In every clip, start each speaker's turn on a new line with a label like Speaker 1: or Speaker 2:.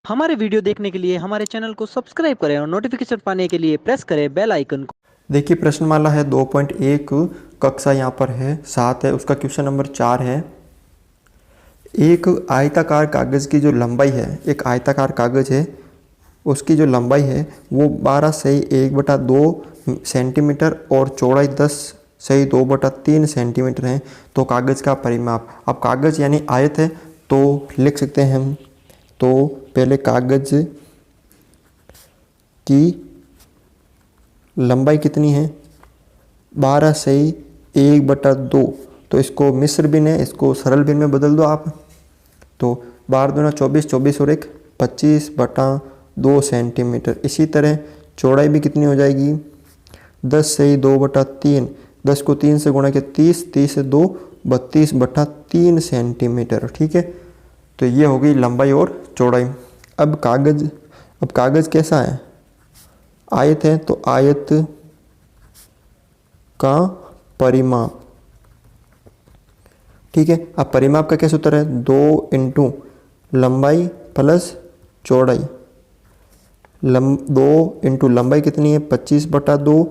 Speaker 1: हमारे वीडियो देखने के लिए हमारे चैनल को सब्सक्राइब करें और नोटिफिकेशन पाने के लिए प्रेस करें बेल आइकन को।
Speaker 2: देखिए प्रश्नमाला है 2.1 कक्षा यहाँ पर है 7 है, उसका क्वेश्चन नंबर 4 है। एक आयताकार कागज़ की जो लंबाई है, एक आयताकार कागज़ है उसकी जो लंबाई है वो 12/1/2 सेंटीमीटर और चौड़ाई 10/2/3 सेंटीमीटर है। तो कागज़ का परिमाप, अब कागज़ यानी आयत है तो लिख सकते हैं हम। तो पहले कागज़ की लंबाई कितनी है 12/1/2। तो इसको मिश्र भिन्न है, इसको सरल भिन्न में बदल दो आप। तो 12 दूना 24, 24 और 1 25/2 सेंटीमीटर। इसी तरह चौड़ाई भी कितनी हो जाएगी 10/2/3, 10 को 3 से गुणा किया 30, 30 से 2 32/3 सेंटीमीटर। ठीक है, तो ये हो गई लंबाई और चौड़ाई। अब कागज़ कैसा है, आयत है तो आयत का परिमाप। ठीक है, अब परिमाप का क्या सूत्र है 2 इंटू लंबाई प्लस चौड़ाई। 2 इंटू लंबाई कितनी है 25/2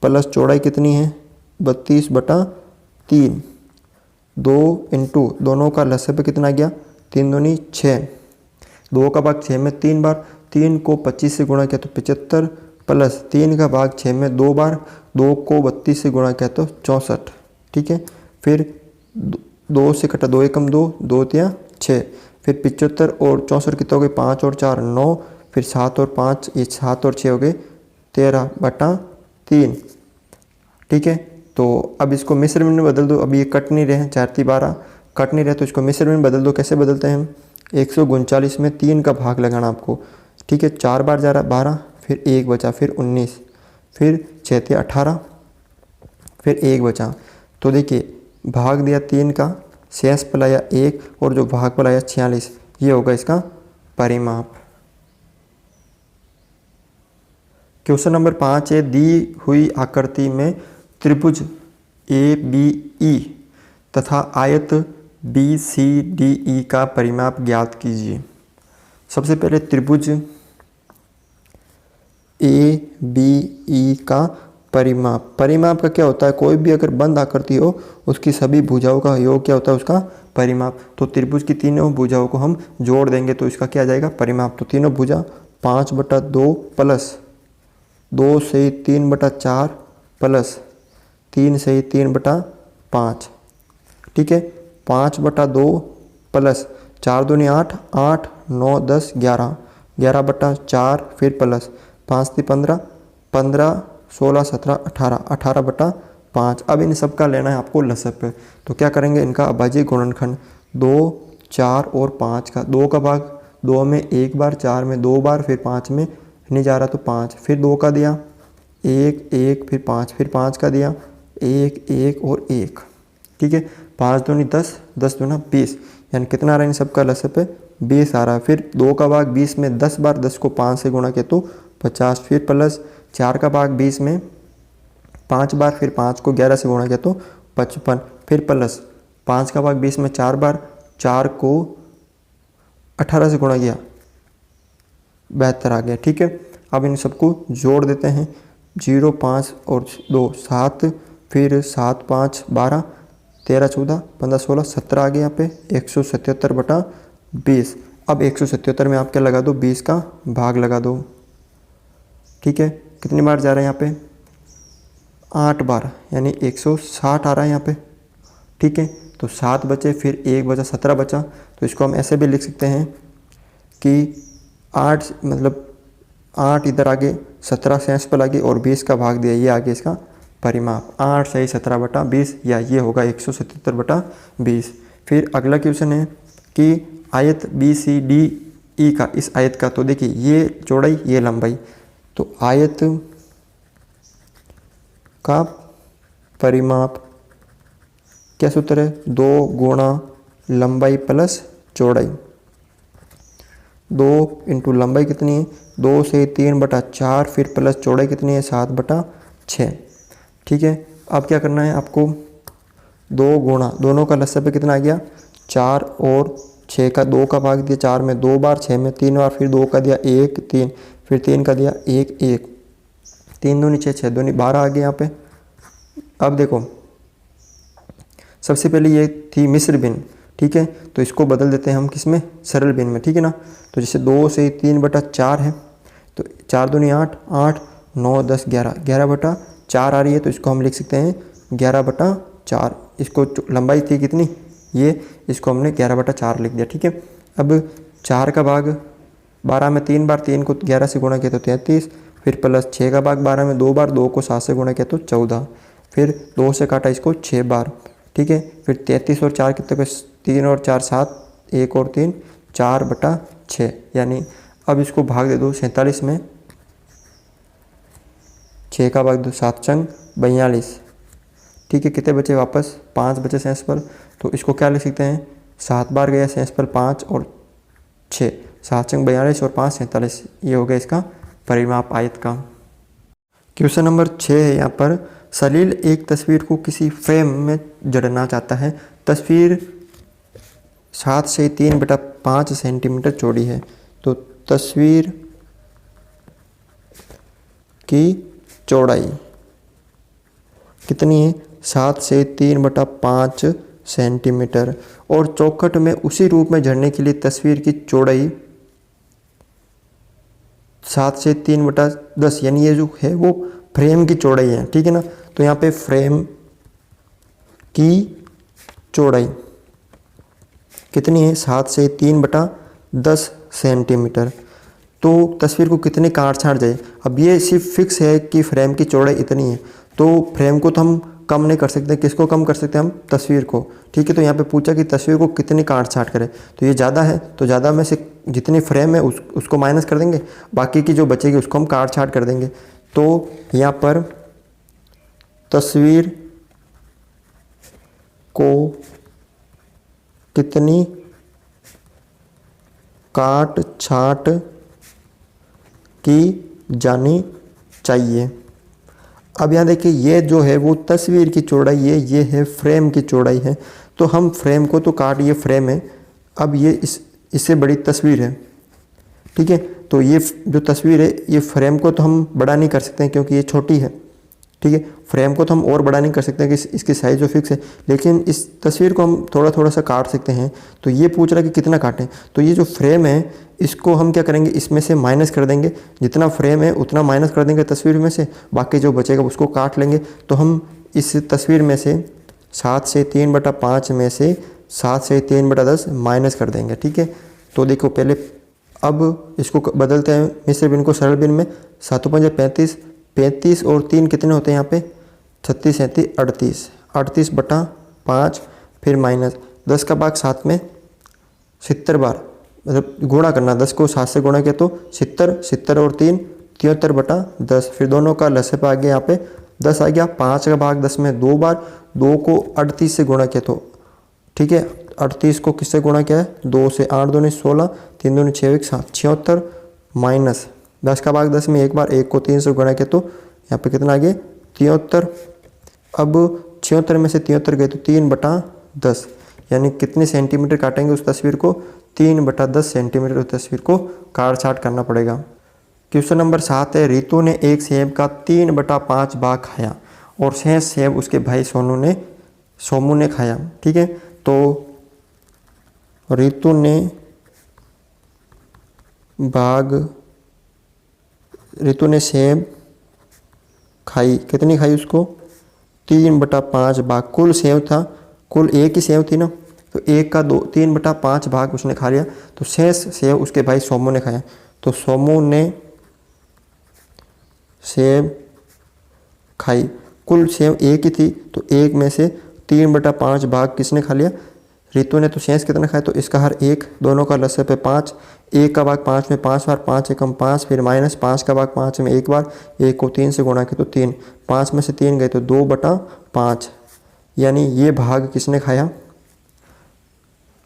Speaker 2: प्लस चौड़ाई कितनी है 32/3। 2 इंटू दोनों का लसागु पे कितना गया 3 दूनी 6, 2 का भाग 6 में 3 बार, 3 को 25 से गुणा किया तो 75 प्लस 3 का भाग 6 में 2 बार, 2 को 32 से गुणा किया तो 64। ठीक है, फिर 2 से कटा 2 एकम 2, 2 तिया 6, फिर 75 और 64 कितने हो गए 5 और 4 9, फिर 7 और 5 ये 7 और 6 हो गए 13/3। ठीक है, तो अब इसको मिश्र में बदल दो। अब ये कट नहीं रहे 4×3=12 कट नहीं रहे तो इसको मिश्र में बदल दो। कैसे बदलते हैं हम 139 में 3 का भाग लगाना आपको। ठीक है, 4 बार जा रहा 12, फिर 1 बचा, फिर 19, फिर 6×3=18, फिर 1 बचा। तो देखिए भाग दिया 3 का, शेष पलाया 1 और जो भाग पलाया 46, ये होगा इसका परिमाप। क्वेश्चन नंबर 5 है, दी हुई आकृति में त्रिभुज ABE तथा आयत BCDE का परिमाप ज्ञात कीजिए। सबसे पहले त्रिभुज ABE का परिमाप का क्या होता है, कोई भी अगर बंद आकृति हो उसकी सभी भुजाओं का योग क्या होता है उसका परिमाप। तो त्रिभुज की तीनों भुजाओं को हम जोड़ देंगे तो इसका क्या आ जाएगा परिमाप। तो तीनों भुजा 5/2 प्लस 2/3/4 प्लस 3/3/5। ठीक है, 5/2 प्लस 4 दूनी 8, 8 9 10 11, 11/4 फिर प्लस 5×3=15, 15 16 17 18, 18/5। अब इन सब का लेना है आपको लसप। तो क्या करेंगे इनका अभाज्य गुणनखंड 2 4 और 5 का। 2 का भाग 2 में 1 बार, 4 में 2 बार, फिर 5 में नहीं जा रहा तो 5, फिर 2 का दिया 1 1, फिर 5, फिर 5 का दिया 1 1 और 1। ठीक है, 5 दूनी 10, 10 दूना 20, यानी कितना आ रहा है इन सबका लसप 20 आ रहा है। फिर 2 का भाग 20 में 10 बार, 10 को 5 से गुणा किया तो 50, फिर प्लस 4 का भाग 20 में 5 बार, फिर 5 को 11 से गुणा किया तो 55, फिर प्लस 5 का भाग 20 में 4 बार, 4 को 18 से गुणा किया 72 आ गया। ठीक है, अब इन सबको जोड़ देते हैं 0 5 और 2 7, फिर 7 5 12, 13 14 15 16 17 आ गया यहाँ पे 177/20। अब 177 में आप क्या लगा दो 20 का भाग लगा दो। ठीक है, कितनी बार जा रहा है यहाँ पे 8 बार, यानी 160 आ रहा है यहाँ पे। ठीक है, तो 7 बचे, फिर 1 बचा 17 बचा। तो इसको हम ऐसे भी लिख सकते हैं कि 8 मतलब 8 इधर आगे 17 शेष पर लगे और 20 का भाग दिया, ये आगे इसका परिमाप 8 सही 17/20, या ये होगा 177/20। फिर अगला क्वेश्चन है कि आयत BCDE का, इस आयत का, तो देखिए ये चौड़ाई ये लंबाई, तो आयत का परिमाप क्या सूत्र है 2 गुणा लंबाई प्लस चौड़ाई। 2 इंटू लंबाई कितनी है 2/3/4, फिर प्लस चौड़ाई कितनी है 7/6। ठीक है, अब क्या करना है आपको 2 गुणा, दोनों का लसागु पे कितना आ गया 4 और 6 का 2 का भाग दिया 4 में 2 बार, 6 में 3 बार, फिर 2 का दिया 1 3, फिर 3 का दिया 1 1, 3 दूनी 6, 6 दूनी 12 आ गए यहाँ पे। अब देखो सबसे पहले ये थी मिश्र भिन्न, ठीक है, तो इसको बदल देते हैं हम किस में, सरल भिन्न में, ठीक है ना। तो जैसे 2 से 3/4 है, तो 4 दूनी 8, 8 9 10 11, 11/4 आ रही है, तो इसको हम लिख सकते हैं 11/4। इसको लंबाई थी कितनी ये, इसको हमने 11/4 लिख दिया, ठीक है। अब 4 का भाग 12 में 3 बार, 3 को 11 से गुणा किया तो 33, फिर प्लस 6 का भाग 12 में 2 बार, 2 को 7 से गुणा किया तो 14, फिर 2 से काटा इसको 6 बार, ठीक है। फिर 33 और 4 कितने को, 3 और 4 7, 1 और 3 4/6, यानी अब इसको भाग दे दो 47 में, 6 का भाग दो 7 चंग 42, ठीक है। कितने बचे वापस, 5 बचे शेष पर, तो इसको क्या लिख सकते हैं, 7 बार गया शेष पर 5 और 6, 7 चंग 42 और 5 47, ये हो गया इसका परिमाप आयत का। क्वेश्चन नंबर 6 है यहाँ पर, सलील एक तस्वीर को किसी फ्रेम में जड़ना चाहता है। तस्वीर 7 से 3/5 सेंटीमीटर चौड़ी है, तो तस्वीर की चौड़ाई कितनी है, 7 से 3/5 सेंटीमीटर, और चौखट में उसी रूप में जड़ने के लिए तस्वीर की चौड़ाई 7 से 3/10, यानी ये जो है वो फ्रेम की चौड़ाई है, ठीक है ना। तो यहाँ पे फ्रेम की चौड़ाई कितनी है, 7 से 3/10 सेंटीमीटर। तो तस्वीर को कितने काट छाट जाए, अब ये सिर्फ फिक्स है कि फ्रेम की चौड़ाई इतनी है, तो फ्रेम को तो हम कम नहीं कर सकते, किसको कम कर सकते हैं हम, तस्वीर को, ठीक है। तो यहाँ पे पूछा कि तस्वीर को कितनी काट छाट करें, तो ये ज़्यादा है, तो ज़्यादा में से जितनी फ्रेम है उसको माइनस कर देंगे, बाकी की जो बचेगी उसको हम काट छाट कर देंगे। तो यहाँ पर तस्वीर को कितनी काट छाट की जानी चाहिए। अब यहाँ देखिए ये जो है वो तस्वीर की चौड़ाई है, ये है फ्रेम की चौड़ाई है, तो हम फ्रेम को तो काट, ये फ्रेम है, अब ये इससे बड़ी तस्वीर है, ठीक है। तो ये जो तस्वीर है ये फ्रेम को तो हम बड़ा नहीं कर सकते हैं क्योंकि ये छोटी है, ठीक है। फ्रेम को तो हम और बड़ा नहीं कर सकते कि इसकी साइज़ जो फिक्स है, लेकिन इस तस्वीर को हम थोड़ा थोड़ा सा काट सकते हैं। तो ये पूछ रहा है कि कितना काटें, तो ये जो फ्रेम है इसको हम क्या करेंगे, इसमें से माइनस कर देंगे, जितना फ्रेम है उतना माइनस कर देंगे तस्वीर में से, बाकी जो बचेगा उसको काट लेंगे। तो हम इस तस्वीर में से 7 से 3/5 में से 7 से 3/10 माइनस कर देंगे, ठीक है। तो देखो पहले अब इसको बदलते हैं मिश्र भिन्न को सरल भिन्न में, 7 5 35, 35 और 3 कितने होते हैं यहाँ पे, 36 37 38, 38/5, फिर माइनस 10 का भाग 7 में 70 बार, मतलब गुणा करना, 10 को 7 से गुणा किया तो 70, 70 और 3 73/10, फिर दोनों का लसे पे आ गया, यहाँ पे 10 आ गया, 5 का भाग 10 में 2 बार, 2 को 38 से गुणा किया तो, ठीक है, 38 को किससे गुणा किया है, 2 से, 8 दूनी 16, 3 दूनी 6 1 7, 76, माइनस 10 का भाग 10 में 1 बार, 1 को 3 से गुणा किया तो यहाँ पे कितना आ गया 73। अब 76 में से 73 गए तो 3/10, यानी कितने सेंटीमीटर काटेंगे उस तस्वीर को, 3/10 सेंटीमीटर उस तस्वीर को काट छाट करना पड़ेगा। क्वेश्चन नंबर 7 है, रितु ने एक सेब का 3/5 भाग खाया और शेष सेब उसके भाई सोमू ने खाया, ठीक है। तो रितु ने सेब खाई, कितनी खाई उसको, 3/5 भाग, कुल सेब था, कुल एक ही सेब थी ना, तो एक का 3/5 भाग उसने खा लिया, तो शेष सेब उसके भाई सोमू ने खाया। तो सोमू ने सेब खाई, कुल सेब एक ही थी, तो एक में से 3/5 भाग किसने खा लिया, रितु ने। तो शेष कितना खाया, तो इसका हर एक, दोनों का लसे पे 5, 1 का भाग 5 में 5 बार, 5 एकम 5, फिर माइनस 5 का भाग 5 में 1 बार, 1 को 3 से गुणा किया तो 3, 5 में से 3 गए तो 2/5, यानी ये भाग किसने खाया,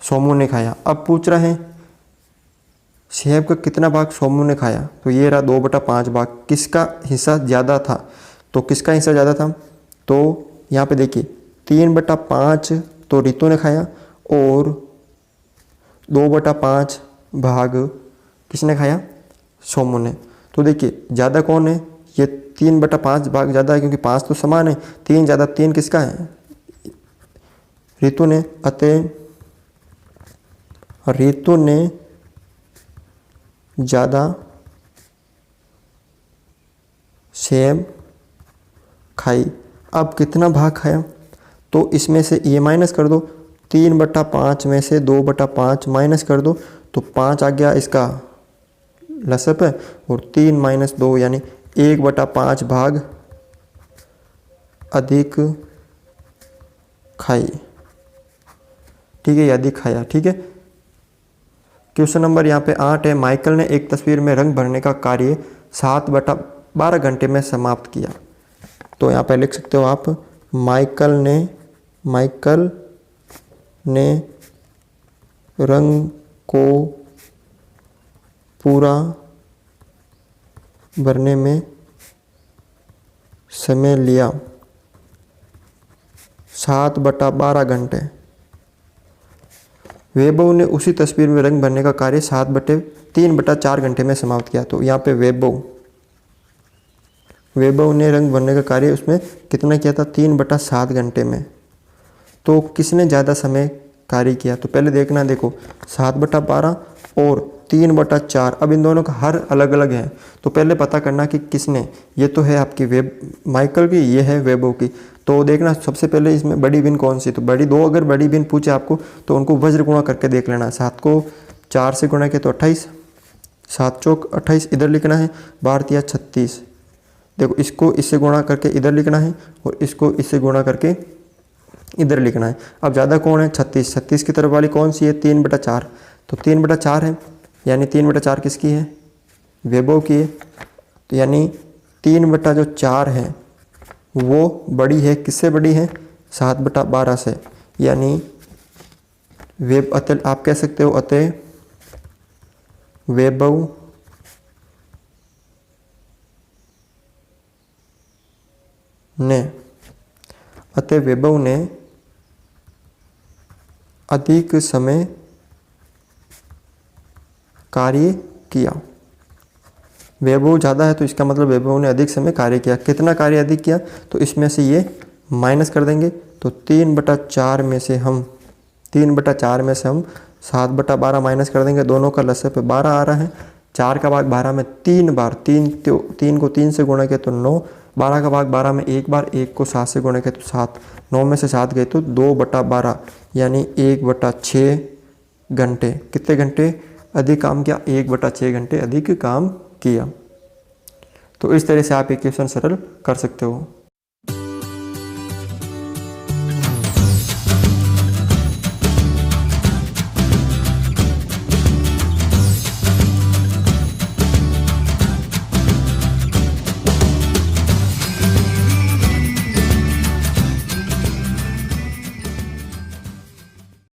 Speaker 2: सोमू ने खाया। अब पूछ रहा है सेब का कितना भाग सोमू ने खाया, तो ये रहा 2/5 भाग, किसका हिस्सा ज़्यादा था, तो किसका हिस्सा ज़्यादा था, तो यहाँ पे देखिए 3/5 तो रितु ने खाया और 2/5 भाग किसने खाया? सोमू ने। तो देखिए ज़्यादा कौन है? ये 3/5 भाग ज़्यादा है, क्योंकि 5 तो समान है। 3 ज़्यादा 3 किसका है? रितु ने। अतः रितु ने ज़्यादा सेब खाई। अब कितना भाग खाया? तो इसमें से ये माइनस कर दो, 3/5 में से 2/5 माइनस कर दो, तो 5 आ गया इसका लसप है, और 3 - 2 यानी 1/5 भाग अधिक खाई। ठीक है, ये अधिक खाया। ठीक है, क्वेश्चन नंबर यहाँ पे 8 है। माइकल ने एक तस्वीर में रंग भरने का कार्य 7/12 घंटे में समाप्त किया। तो यहाँ पे लिख सकते हो आप, माइकल ने रंग को पूरा भरने में समय लिया 7/12 घंटे। वैभव ने उसी तस्वीर में रंग भरने का कार्य 3/4 घंटे में समाप्त किया। तो यहाँ पे वैभव ने रंग भरने का कार्य उसमें कितना किया था? 3/7 घंटे में। तो किसने ज़्यादा समय कार्य किया? तो पहले देखना, देखो 7/12 और 3/4, अब इन दोनों का हर अलग अलग है। तो पहले पता करना कि किसने, ये तो है आपकी माइकल की, ये है वैभव की। तो देखना सबसे पहले इसमें बड़ी भिन्न कौन सी? तो अगर बड़ी भिन्न पूछे आपको तो उनको वज्र गुणा करके देख लेना। 7 को 4 से गुणा किया तो 28, 7 चौक 28 इधर लिखना है, 12 × 36। देखो इसको इससे गुणा करके इधर लिखना है, और इसको इससे गुणा करके इधर लिखना है। अब ज़्यादा कौन है? 36 की तरफ वाली कौन सी है? 3/4। तो 3/4 है, यानी 3/4 किसकी है? वैभव की है। तो यानी 3/4 है वो बड़ी है, किससे बड़ी है? 7/12 से। यानी अतः आप कह सकते हो, अतः वैभव ने अधिक समय कार्य किया। वैभव ज़्यादा है तो इसका मतलब वैभव ने अधिक समय कार्य किया। कितना कार्य अधिक किया? तो इसमें से ये माइनस कर देंगे, तो 3/4 में से हम 7/12 माइनस कर देंगे। दोनों का लसागु पे 12 आ रहा है। 4 का भाग 12 में 3 बार, 3 को 3 से गुणा किया तो 9, 12 का भाग 12 में 1 बार, 1 को 7 से गुणा किया तो 7, 9 में से 7 गए तो 2/12 यानी 1/6 घंटे। कितने घंटे अधिक काम किया? 1/6 घंटे अधिक काम किया। तो इस तरह से आप एक क्वेश्चन सरल कर सकते हो।